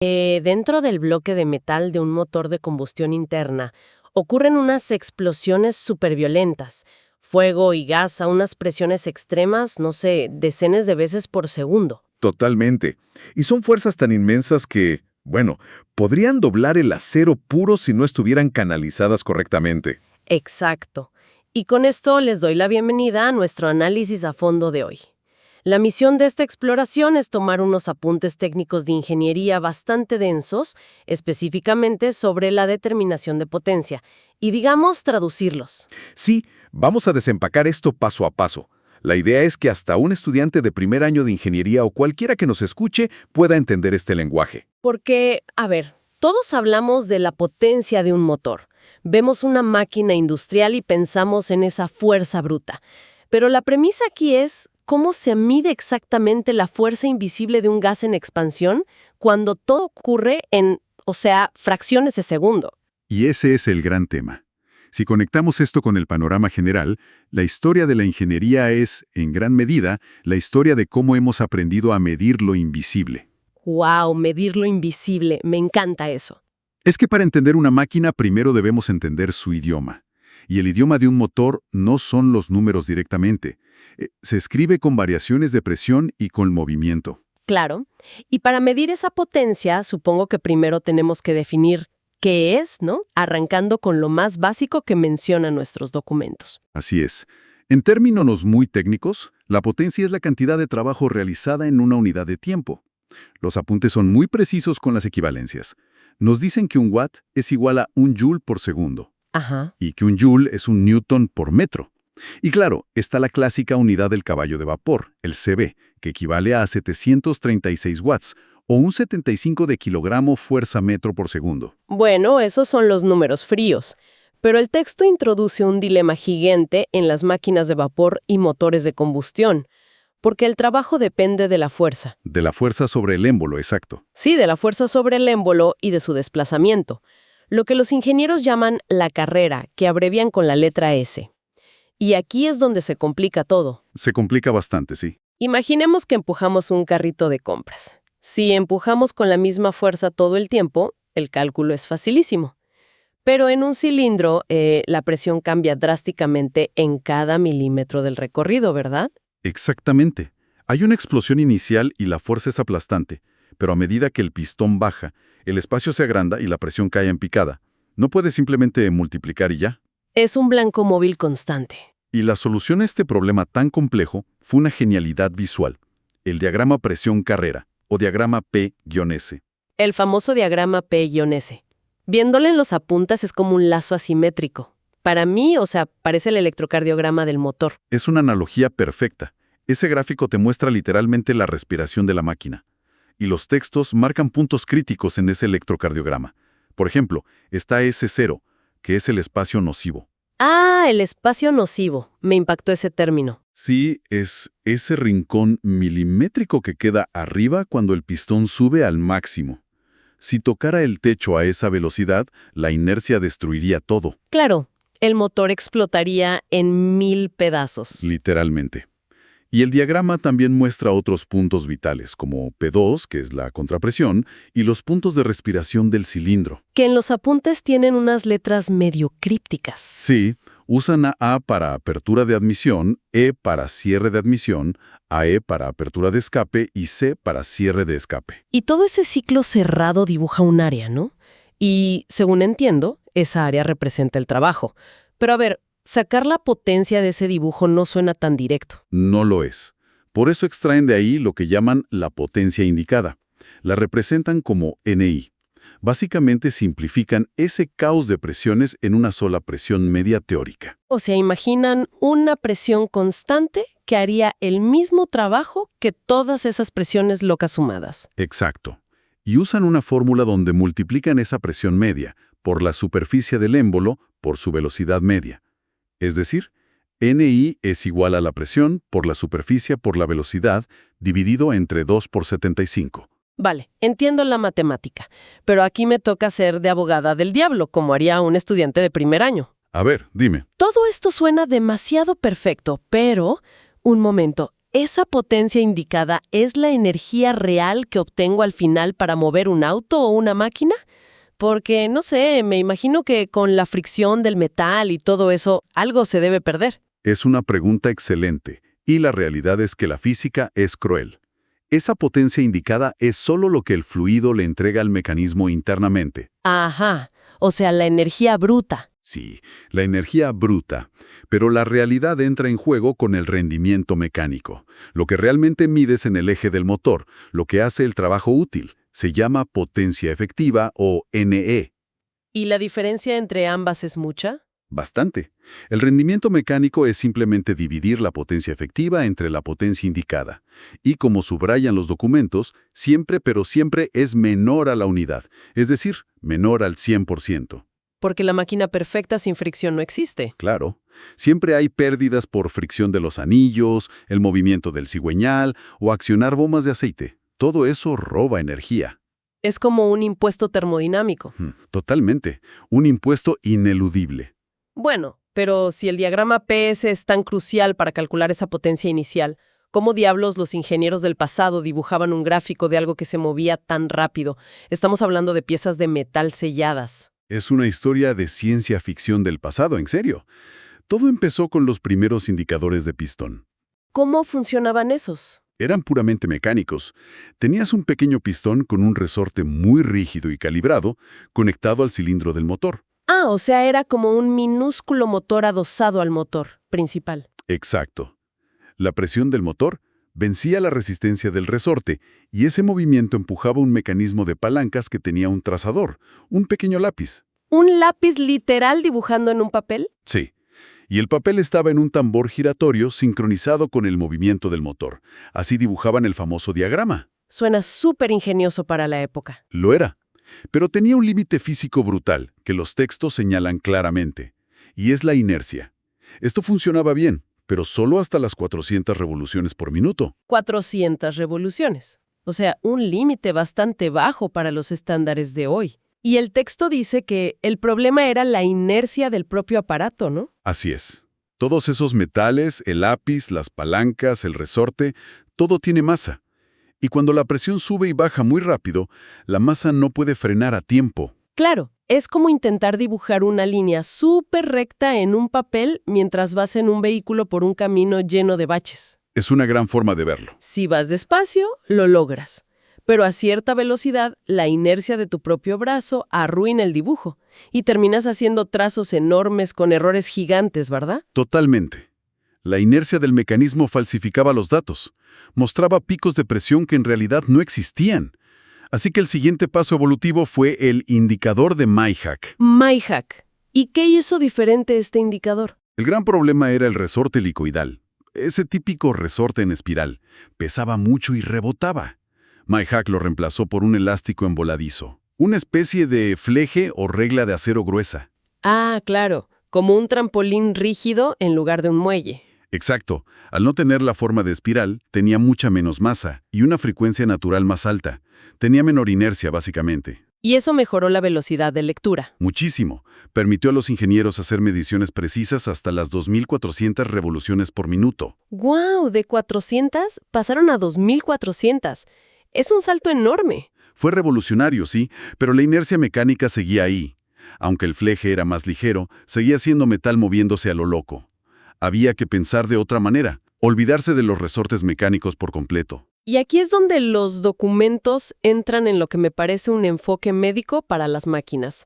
Dentro del bloque de metal de un motor de combustión interna ocurren unas explosiones superviolentas, fuego y gas a unas presiones extremas, no sé, decenas de veces por segundo. Totalmente. Y son fuerzas tan inmensas que, bueno, podrían doblar el acero puro si no estuvieran canalizadas correctamente. Exacto. Y con esto les doy la bienvenida a nuestro análisis a fondo de hoy. La misión de esta exploración es tomar unos apuntes técnicos de ingeniería bastante densos, específicamente sobre la determinación de potencia, y digamos traducirlos. Sí, vamos a desempacar esto paso a paso. La idea es que hasta un estudiante de primer año de ingeniería o cualquiera que nos escuche pueda entender este lenguaje. Porque, a ver, todos hablamos de la potencia de un motor. Vemos una máquina industrial y pensamos en esa fuerza bruta. Pero la premisa aquí es cómo se mide exactamente la fuerza invisible de un gas en expansión cuando todo ocurre en, fracciones de segundo. Y ese es el gran tema. Si conectamos esto con el panorama general, la historia de la ingeniería es, en gran medida, la historia de cómo hemos aprendido a medir lo invisible. ¡Wow! Medir lo invisible. Me encanta eso. Es que para entender una máquina primero debemos entender su idioma. Y el idioma de un motor no son los números directamente. Se escribe con variaciones de presión y con movimiento. Claro. Y para medir esa potencia, supongo que primero tenemos que definir qué es, ¿no? Arrancando con lo más básico que mencionan nuestros documentos. Así es. En términos muy técnicos, la potencia es la cantidad de trabajo realizada en una unidad de tiempo. Los apuntes son muy precisos con las equivalencias. Nos dicen que un watt es igual a un joule por segundo. Ajá. Y que un joule es un newton por metro. Y claro, está la clásica unidad del caballo de vapor, el CB, que equivale a 736 watts, o un 75 de kilogramo fuerza metro por segundo. Bueno, esos son los números fríos. Pero el texto introduce un dilema gigante en las máquinas de vapor y motores de combustión, porque el trabajo depende de la fuerza. De la fuerza sobre el émbolo, exacto. Sí, de la fuerza sobre el émbolo y de su desplazamiento. Lo que los ingenieros llaman la carrera, que abrevian con la letra S. Y aquí es donde se complica todo. Se complica bastante, sí. Imaginemos que empujamos un carrito de compras. Si empujamos con la misma fuerza todo el tiempo, el cálculo es facilísimo. Pero en un cilindro, la presión cambia drásticamente en cada milímetro del recorrido, ¿verdad? Exactamente. Hay una explosión inicial y la fuerza es aplastante, pero a medida que el pistón baja, el espacio se agranda y la presión cae en picada. No puede simplemente multiplicar y ya. Es un blanco móvil constante. Y la solución a este problema tan complejo fue una genialidad visual, el diagrama presión-carrera, o diagrama P-S. El famoso diagrama P-S. Viéndole en los apuntes es como un lazo asimétrico. Para mí, parece el electrocardiograma del motor. Es una analogía perfecta. Ese gráfico te muestra literalmente la respiración de la máquina. Y los textos marcan puntos críticos en ese electrocardiograma. Por ejemplo, está S0, que es el espacio nocivo. Ah, el espacio nocivo. Me impactó ese término. Sí, es ese rincón milimétrico que queda arriba cuando el pistón sube al máximo. Si tocara el techo a esa velocidad, la inercia destruiría todo. Claro, el motor explotaría en 1000 pedazos. Literalmente. Y el diagrama también muestra otros puntos vitales, como P2, que es la contrapresión, y los puntos de respiración del cilindro. Que en los apuntes tienen unas letras medio crípticas. Sí, usan A para apertura de admisión, E para cierre de admisión, AE para apertura de escape y C para cierre de escape. Y todo ese ciclo cerrado dibuja un área, ¿no? Y, según entiendo, esa área representa el trabajo. Pero a ver, sacar la potencia de ese dibujo no suena tan directo. No lo es. Por eso extraen de ahí lo que llaman la potencia indicada. La representan como NI. Básicamente simplifican ese caos de presiones en una sola presión media teórica. O sea, imaginan una presión constante que haría el mismo trabajo que todas esas presiones locas sumadas. Exacto. Y usan una fórmula donde multiplican esa presión media por la superficie del émbolo por su velocidad media. Es decir, NI es igual a la presión por la superficie por la velocidad dividido entre 2 por 75. Vale, entiendo la matemática, pero aquí me toca ser de abogada del diablo, como haría un estudiante de primer año. A ver, dime. Todo esto suena demasiado perfecto, pero, un momento, ¿Esa potencia indicada es la energía real que obtengo al final para mover un auto o una máquina? Porque, no sé, me imagino que con la fricción del metal y todo eso, algo se debe perder. Es una pregunta excelente, y la realidad es que la física es cruel. Esa potencia indicada es solo lo que el fluido le entrega al mecanismo internamente. Ajá, o sea, la energía bruta. Sí, la energía bruta, pero la realidad entra en juego con el rendimiento mecánico. Lo que realmente mides en el eje del motor, lo que hace el trabajo útil, se llama potencia efectiva o NE. ¿Y la diferencia entre ambas es mucha? Bastante. El rendimiento mecánico es simplemente dividir la potencia efectiva entre la potencia indicada. Y como subrayan los documentos, siempre pero siempre es menor a la unidad, es decir, menor al 100%. Porque la máquina perfecta sin fricción no existe. Claro, siempre hay pérdidas por fricción de los anillos, el movimiento del cigüeñal o accionar bombas de aceite. Todo eso roba energía. Es como un impuesto termodinámico. Totalmente. Un impuesto ineludible. Bueno, pero si el diagrama PS es tan crucial para calcular esa potencia inicial, ¿cómo diablos los ingenieros del pasado dibujaban un gráfico de algo que se movía tan rápido? Estamos hablando de piezas de metal selladas. Es una historia de ciencia ficción del pasado, en serio. Todo empezó con los primeros indicadores de pistón. ¿Cómo funcionaban esos? Eran puramente mecánicos. Tenías un pequeño pistón con un resorte muy rígido y calibrado conectado al cilindro del motor. Ah, o sea, era como un minúsculo motor adosado al motor principal. Exacto. La presión del motor vencía la resistencia del resorte y ese movimiento empujaba un mecanismo de palancas que tenía un trazador, un pequeño lápiz. ¿Un lápiz literal dibujando en un papel? Sí. Y el papel estaba en un tambor giratorio sincronizado con el movimiento del motor. Así dibujaban el famoso diagrama. Suena súper ingenioso para la época. Lo era. Pero tenía un límite físico brutal, que los textos señalan claramente, y es la inercia. Esto funcionaba bien, pero solo hasta las 400 revoluciones por minuto. 400 revoluciones. O sea, un límite bastante bajo para los estándares de hoy. Y el texto dice que el problema era la inercia del propio aparato, ¿no? Así es. Todos esos metales, el lápiz, las palancas, el resorte, todo tiene masa. Y cuando la presión sube y baja muy rápido, la masa no puede frenar a tiempo. Claro, es como intentar dibujar una línea súper recta en un papel mientras vas en un vehículo por un camino lleno de baches. Es una gran forma de verlo. Si vas despacio, lo logras. Pero a cierta velocidad, la inercia de tu propio brazo arruina el dibujo y terminas haciendo trazos enormes con errores gigantes, ¿verdad? Totalmente. La inercia del mecanismo falsificaba los datos. Mostraba picos de presión que en realidad no existían. Así que el siguiente paso evolutivo fue el indicador de Mayhack. Mayhack. ¿Y qué hizo diferente este indicador? El gran problema era el resorte helicoidal. Ese típico resorte en espiral. Pesaba mucho y rebotaba. Mayhack lo reemplazó por un elástico emboladizo. Una especie de fleje o regla de acero gruesa. Ah, claro. Como un trampolín rígido en lugar de un muelle. Exacto. Al no tener la forma de espiral, tenía mucha menos masa y una frecuencia natural más alta. Tenía menor inercia, básicamente. Y eso mejoró la velocidad de lectura. Muchísimo. Permitió a los ingenieros hacer mediciones precisas hasta las 2.400 revoluciones por minuto. ¡Guau! De 400 pasaron a 2.400. Es un salto enorme. Fue revolucionario, sí, pero la inercia mecánica seguía ahí. Aunque el fleje era más ligero, seguía siendo metal moviéndose a lo loco. Había que pensar de otra manera, olvidarse de los resortes mecánicos por completo. Y aquí es donde los documentos entran en lo que me parece un enfoque médico para las máquinas,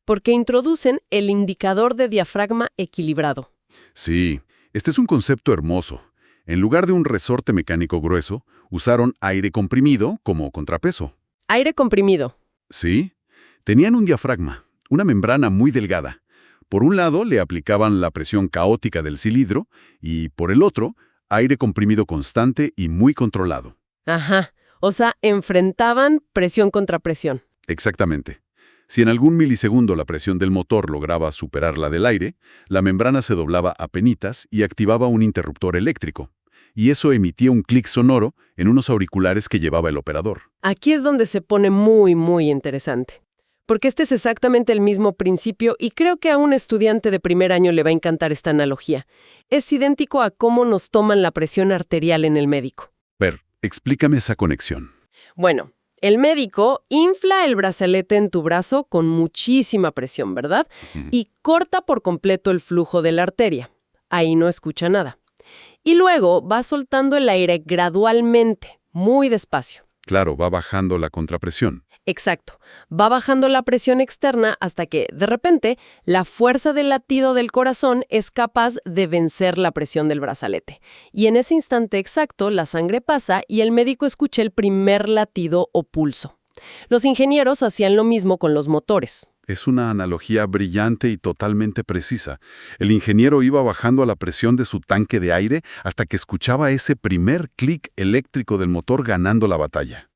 porque introducen el indicador de diafragma equilibrado. Sí, este es un concepto hermoso. En lugar de un resorte mecánico grueso, usaron aire comprimido como contrapeso. Aire comprimido. Sí, tenían un diafragma, una membrana muy delgada. Por un lado le aplicaban la presión caótica del cilindro y, por el otro, aire comprimido constante y muy controlado. Ajá, o sea, enfrentaban presión contra presión. Exactamente. Si en algún milisegundo la presión del motor lograba superar la del aire, la membrana se doblaba a penitas y activaba un interruptor eléctrico. Y eso emitía un clic sonoro en unos auriculares que llevaba el operador. Aquí es donde se pone muy, muy interesante. porque este es exactamente el mismo principio y creo que a un estudiante de primer año le va a encantar esta analogía. Es idéntico a cómo nos toman la presión arterial en el médico. Ver, explícame esa conexión. Bueno, el médico infla el brazalete en tu brazo con muchísima presión, ¿verdad? Y corta por completo el flujo de la arteria. Ahí no escucha nada. Y luego va soltando el aire gradualmente, muy despacio. Claro, va bajando la contrapresión. Exacto. Va bajando la presión externa hasta que, de repente, la fuerza del latido del corazón es capaz de vencer la presión del brazalete. Y en ese instante exacto, la sangre pasa y el médico escucha el primer latido o pulso. Los ingenieros hacían lo mismo con los motores. Es una analogía brillante y totalmente precisa. El ingeniero iba bajando la presión de su tanque de aire hasta que escuchaba ese primer clic eléctrico del motor ganando la batalla.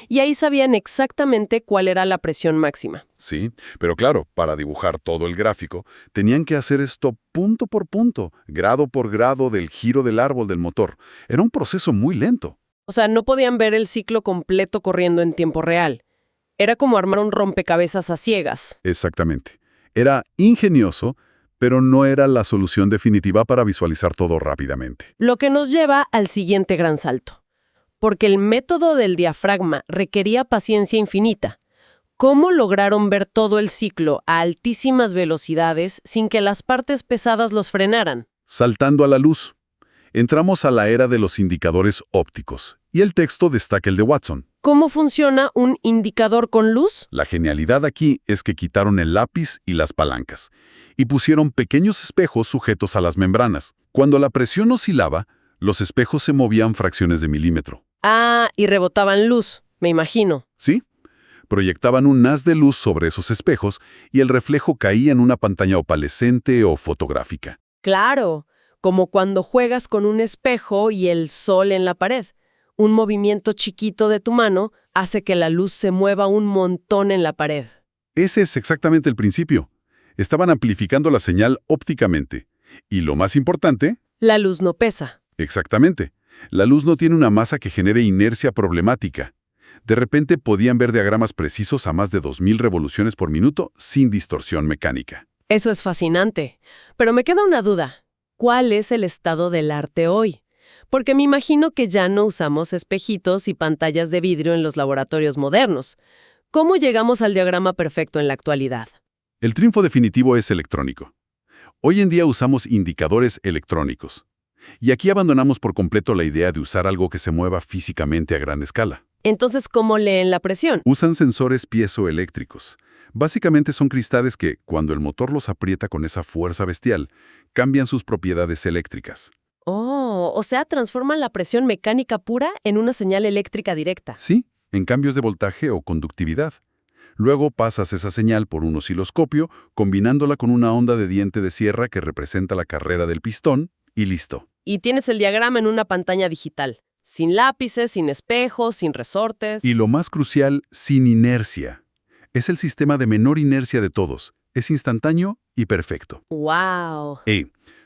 Y ahí sabían exactamente cuál era la presión máxima. Sí, pero claro, para dibujar todo el gráfico, tenían que hacer esto punto por punto, grado por grado del giro del árbol del motor. Era un proceso muy lento. O sea, no podían ver el ciclo completo corriendo en tiempo real. Era como armar un rompecabezas a ciegas. Exactamente. Era ingenioso, pero no era la solución definitiva para visualizar todo rápidamente. Lo que nos lleva al siguiente gran salto. Porque el método del diafragma requería paciencia infinita. ¿Cómo lograron ver todo el ciclo a altísimas velocidades sin que las partes pesadas los frenaran? Saltando a la luz, entramos a la era de los indicadores ópticos, y el texto destaca el de Watson. ¿Cómo funciona un indicador con luz? La genialidad aquí es que quitaron el lápiz y las palancas, y pusieron pequeños espejos sujetos a las membranas. Cuando la presión oscilaba, los espejos se movían fracciones de milímetro. Ah, y rebotaban luz, me imagino. ¿Sí? Proyectaban un haz de luz sobre esos espejos y el reflejo caía en una pantalla opalescente o fotográfica. Claro, como cuando juegas con un espejo y el sol en la pared. Un movimiento chiquito de tu mano hace que la luz se mueva un montón en la pared. Ese es exactamente el principio. Estaban amplificando la señal ópticamente. Y lo más importante... La luz no pesa. Exactamente. La luz no tiene una masa que genere inercia problemática. De repente podían ver diagramas precisos a más de 2000 revoluciones por minuto sin distorsión mecánica. Eso es fascinante. Pero me queda una duda. ¿Cuál es el estado del arte hoy? Porque me imagino que ya no usamos espejitos y pantallas de vidrio en los laboratorios modernos. ¿Cómo llegamos al diagrama perfecto en la actualidad? El triunfo definitivo es electrónico. Hoy en día usamos indicadores electrónicos. Y aquí abandonamos por completo la idea de usar algo que se mueva físicamente a gran escala. Entonces, ¿cómo leen la presión? Usan sensores piezoeléctricos. Básicamente son cristales que, cuando el motor los aprieta con esa fuerza bestial, cambian sus propiedades eléctricas. Oh, o sea, transforman la presión mecánica pura en una señal eléctrica directa. Sí, en cambios de voltaje o conductividad. Luego pasas esa señal por un osciloscopio, combinándola con una onda de diente de sierra que representa la carrera del pistón, y listo. Y tienes el diagrama en una pantalla digital. Sin lápices, sin espejos, sin resortes. Y lo más crucial, sin inercia. Es el sistema de menor inercia de todos. Es instantáneo y perfecto. ¡Wow!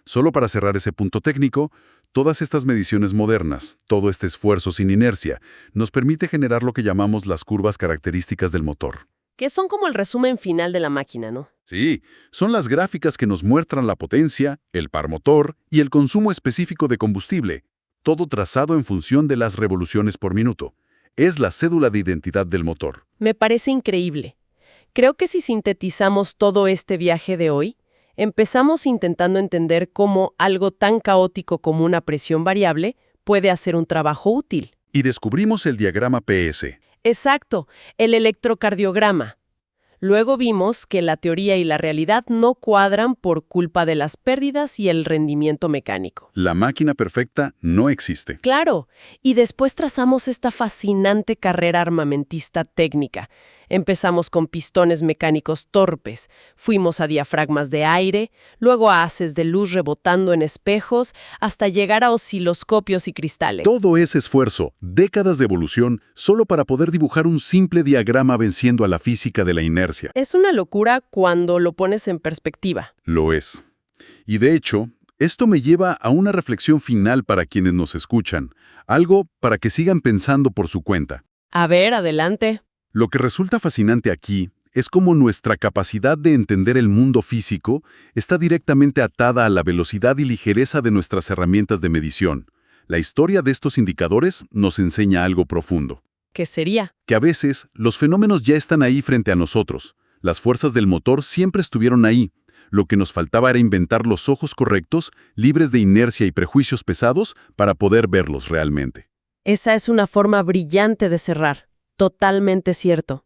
Solo para cerrar ese punto técnico, todas estas mediciones modernas, todo este esfuerzo sin inercia, nos permite generar lo que llamamos las curvas características del motor. Que son como el resumen final de la máquina, ¿no? Sí, son las gráficas que nos muestran la potencia, el par motor y el consumo específico de combustible, todo trazado en función de las revoluciones por minuto. Es la cédula de identidad del motor. Me parece increíble. Creo que si sintetizamos todo este viaje de hoy, empezamos intentando entender cómo algo tan caótico como una presión variable puede hacer un trabajo útil. Y descubrimos el diagrama PS. Exacto, el electrocardiograma. Luego vimos que la teoría y la realidad no cuadran por culpa de las pérdidas y el rendimiento mecánico. La máquina perfecta no existe. Claro, y después trazamos esta fascinante carrera armamentista técnica. Empezamos con pistones mecánicos torpes, fuimos a diafragmas de aire, luego a haces de luz rebotando en espejos, hasta llegar a osciloscopios y cristales. Todo ese esfuerzo, décadas de evolución, solo para poder dibujar un simple diagrama venciendo a la física de la inercia. Es una locura cuando lo pones en perspectiva. Lo es. Y de hecho, esto me lleva a una reflexión final para quienes nos escuchan, algo para que sigan pensando por su cuenta. A ver, adelante. Lo que resulta fascinante aquí Es como nuestra capacidad de entender el mundo físico está directamente atada a la velocidad y ligereza de nuestras herramientas de medición. La historia de estos indicadores nos enseña algo profundo. ¿Qué sería? Que a veces los fenómenos ya están ahí frente a nosotros. Las fuerzas del motor siempre estuvieron ahí. Lo que nos faltaba era inventar los ojos correctos, libres de inercia y prejuicios pesados, para poder verlos realmente. Esa es una forma brillante de cerrar. Totalmente cierto.